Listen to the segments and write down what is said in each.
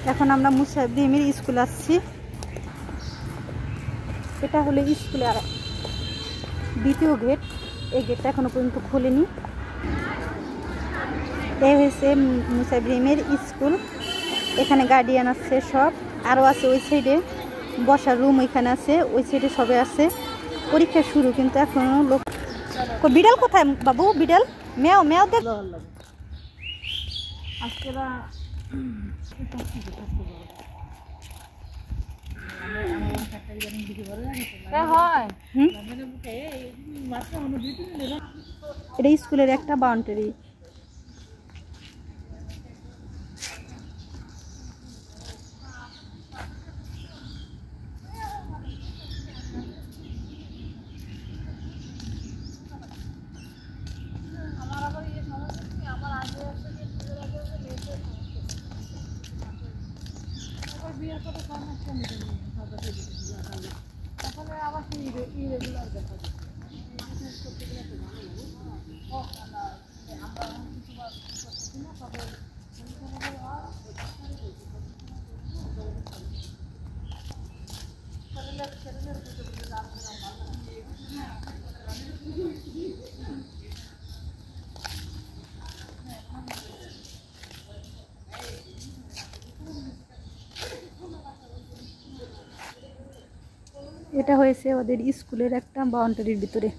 এখন আমরা মুসা ইব্রাহিমের স্কুল আসছি। এটা হলো স্কুলের দ্বিতীয় গেট। এই গেটটা এখনো পর্যন্ত খোলেনি। এই হয়েছে মুসা ইব্রাহিমের স্কুল। এখানে গার্ডিয়ান আছে সব, আরও আছে ওই সাইডে বসার রুম, ওইখানে আছে, ওই সাইডে সবে আছে। পরীক্ষা শুরু, কিন্তু এখনো লোক। বিড়াল কোথায় বাবু? বিড়াল মেয়াও মেয়াও দেখ। এটা স্কুলের একটা বাউন্ডারি। এটা হয়েছে ওদের স্কুলের একটা বাউন্ডারির ভিতরে।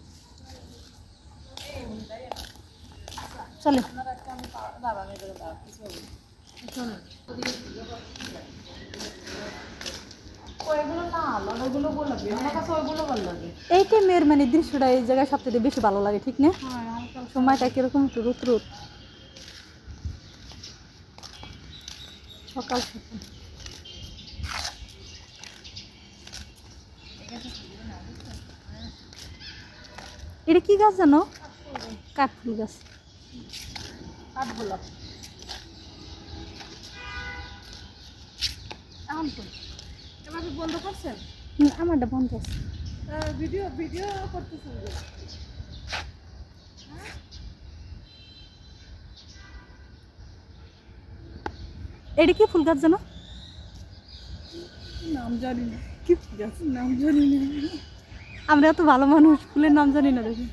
চলে এইটাই মেয়ের মানে দৃশ্যটা এই জায়গায় সবচেয়ে বেশি ভালো লাগে, ঠিক না? সময়টা কিরকম একটু রোদ রোদ, সকাল সকাল। এটা কি গাছ জানো? কাঠফুল গাছ। কাঠগোলাপ। এখন তো এবার বন্ধ করছেন? আমারটা বন্ধ আছে। ভিডিও ভিডিও করতেছেন? এটা কি ফুল গাছ জানো? নাম জানি না। কি ফুল গাছ নাম জানি না। আমরা এত ভালো মানুষ, ফুলের নাম জানি না। দেখি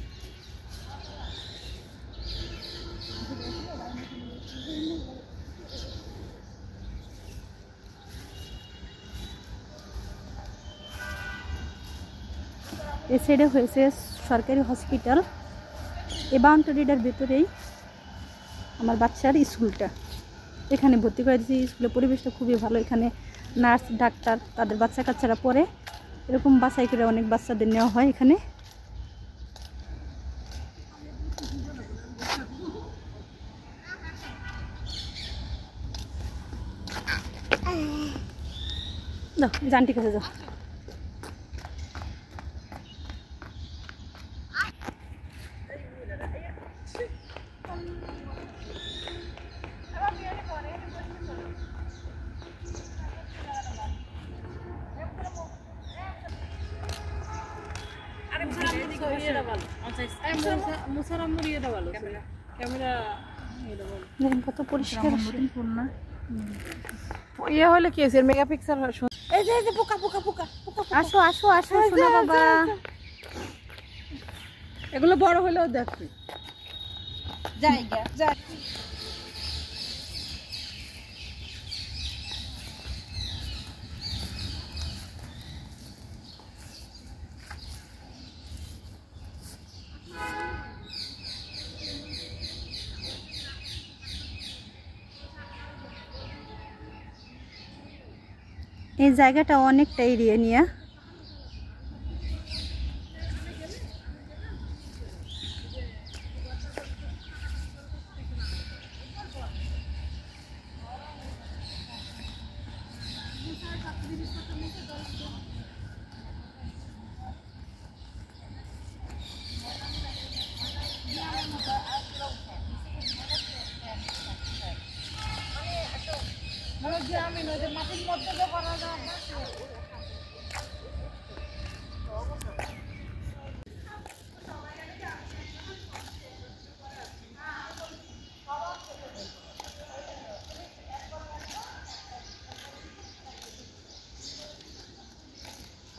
এই সাইডে হয়েছে সরকারি হসপিটাল। এই বাউন্ডারিটার ভেতরেই আমার বাচ্চার স্কুলটা। এখানে ভর্তি করে দিয়েছি। স্কুলের পরিবেশটা খুবই ভালো। এখানে নার্স ডাক্তার তাদের বাচ্চা কাচ্চারা পড়ে। এরকম বাছাই করে অনেক বাচ্চাদের নেওয়া হয় এখানে। যাও জানটি কাছে যাও। কত পরিষ্কার ইয়ে হলে কি আছে মেগাপিক্সেল। পোকা পোকা পোকা পোকা। আসো আসো আসো শোনা বাবা। এগুলো বড় হলেও দেখবি। জায়গা যা। এই জায়গাটা অনেকটা এরিয়া নিয়ে।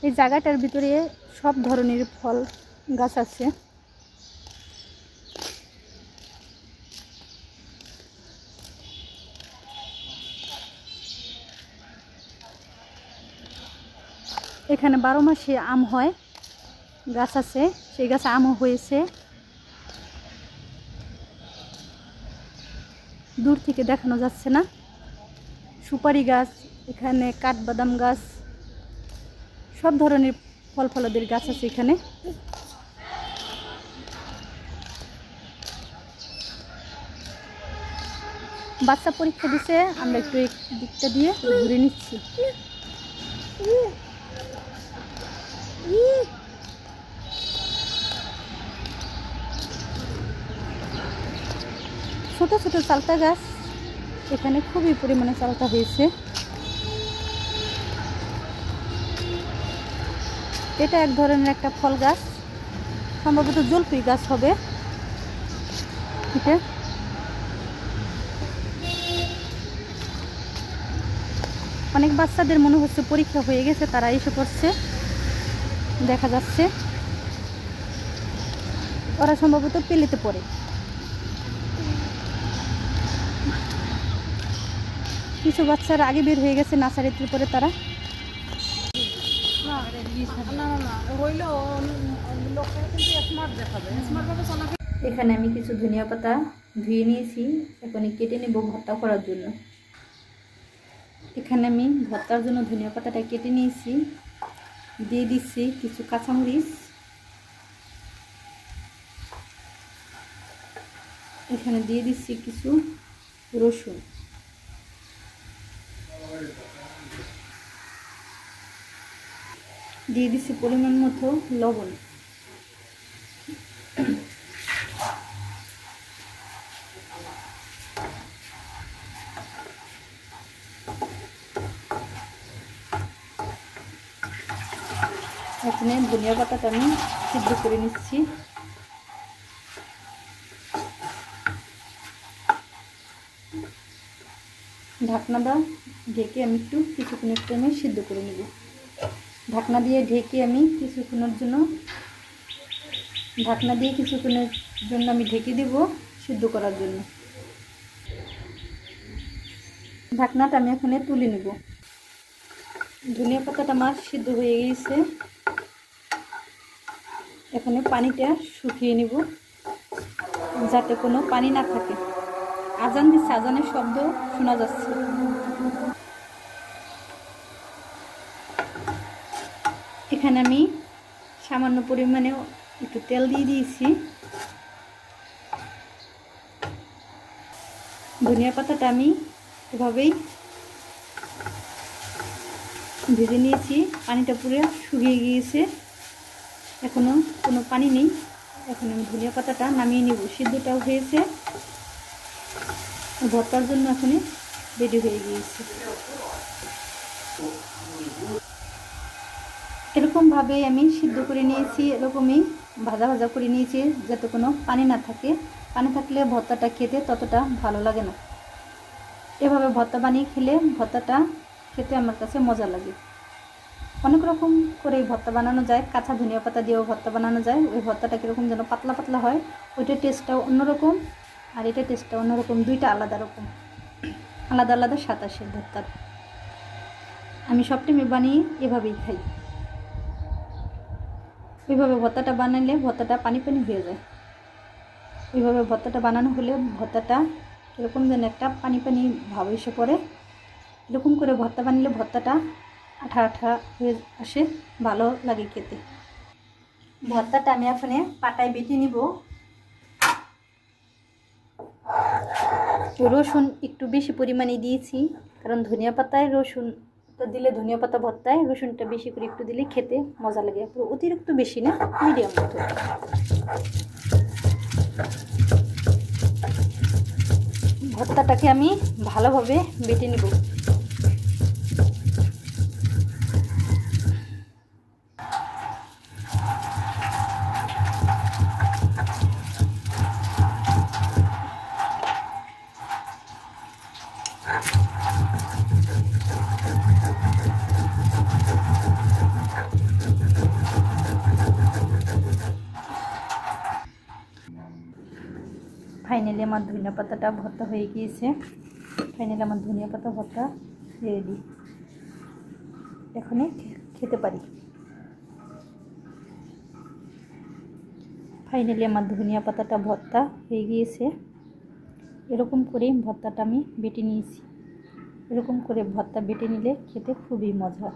এই জায়গাটার ভিতরে সব ধরনের ফল গাছ আছে। এখানে 12 মাসে আম হয়, গাছ আছে, সেই গাছে আমও হয়েছে। দূর থেকে দেখানো যাচ্ছে না। সুপারি গাছ, এখানে কাঠবাদাম গাছ, সব ধরনের ফল ফলাদের গাছ আছে এখানে। বাচ্চা পরীক্ষা দিছে, আমরা একটু এই দিকটা দিয়ে ঘুরে নিচ্ছি। ছোট ছোট চালতা গাছ, এখানে খুবই পরিমাণে চালতা হয়েছে। এটা এক ধরনের একটা ফল গাছ, সম্ভবত জলপাই গাছ হবে এটা। অনেক বাচ্চাদের মনে হচ্ছে পরীক্ষা হয়ে গেছে, তারা এসে পড়ছে, দেখা যাচ্ছে ওরা সম্ভবত পেলেতে পড়ে। কিছু বাচ্চারা আগে বের হয়ে গেছে নার্সারিতে পরে তারা। এখানে আমি কিছু ধনিয়া পাতা ধুয়ে নিয়েছি, এখন কেটে নেব ভর্তা করার জন্য। এখানে আমি ভর্তার জন্য ধনিয়া পাতাটা কেটে নিয়েছি, দিয়ে দিচ্ছি কিছু কাঁচামরিচ, এখানে দিয়ে দিচ্ছি কিছু রসুন, দিয়ে দিচ্ছি পরিমাণ মতো লবণ। এখানে ধনিয়া পাতাটা আমি সিদ্ধ করে নিচ্ছি। ঢাকনা দাও, ঢেকে আমি একটু কিছুক্ষণের জন্য সিদ্ধ করে নেব। ঢাকনা দিয়ে ঢেকে আমি কিছুক্ষণের জন্য আমি ঢেকে দেব সিদ্ধ করার জন্য। ঢাকনাটা আমি এখানে তুলে নেব। ধনিয়া পাতাটা আমার সিদ্ধ হয়ে গিয়েছে, এখানে পানিটা শুকিয়ে নেব যাতে কোনো পানি না থাকে। আজান দিচ্ছে, আজানের শব্দ শোনা যাচ্ছে। এখানে আমি সামান্য পরিমাণে একটু তেল দিয়ে দিয়েছি। ধনিয়া পাতাটা আমি এভাবেই ভেজে নিয়েছি, পানিটা পুরো শুকিয়ে গিয়েছে, এখনো কোনো পানি নেই। এখন আমি ধনিয়া পাতাটা নামিয়ে নেব। সিদ্ধটাও হয়েছে, ভর্তার জন্য এখন রেডি হয়ে গিয়েছে। এরকমভাবে আমি সিদ্ধ করে নিয়েছি, এরকমই ভাজা ভাজা করে নিয়েছি যাতে কোনো পানি না থাকে। পানি থাকলে ভর্তাটা খেতে ততটা ভালো লাগে না। এভাবে ভর্তা বানিয়ে খেলে ভর্তাটা খেতে আমার কাছে মজা লাগে। অনেক রকম করে ভর্তা বানানো যায়, কাঁচা ধনিয়া পাতা দিয়েও ভর্তা বানানো যায়। ওই ভর্তাটা কীরকম যেন পাতলা পাতলা হয়, ওইটার টেস্টটাও অন্যরকম আর এটা টেস্টটা অন্যরকম, দুইটা আলাদা রকম, আলাদা আলাদা স্বাদ আসে ভর্তার। আমি সব টাইমে বানিয়ে এভাবেই খাই। ওইভাবে ভর্তাটা বানালে ভর্তাটা পানি পানি হয়ে যায়। ওইভাবে ভর্তাটা বানানো হলে ভর্তাটা কীরকম যেন একটা পানি পানি ভাব এসে পড়ে। এরকম করে ভর্তা বানালে ভর্তাটা আঠা আঠা হয়ে আসে, ভালো লাগে খেতে। ভর্তাটা আমি এখানে পাটায় বেটে নিব। রসুন একটু বেশি পরিমাণে দিয়েছি, কারণ ধনিয়া পাতায় রসুনটা দিলে, ধনিয়া পাতা ভর্তায় রসুনটা বেশি করে একটু দিলে খেতে মজা লাগে। অতিরিক্ত বেশি না, মিডিয়াম মতো। ভর্তাটাকে আমি ভালোভাবে বেটে নিব। ফাইনালি আমার ধনিয়া পাতাটা ভর্তা হয়ে গিয়েছে। ফাইনালি আমার ধনিয়া পাতা ভর্তা রেডি, এখনই খেতে পারি। ফাইনালি আমার ধনিয়া পাতাটা ভর্তা হয়ে গিয়েছে। এরকম করে ভর্তাটা আমি বেটে নিয়েছি। এরকম করে ভর্তা বেটে নিলে খেতে খুবই মজা।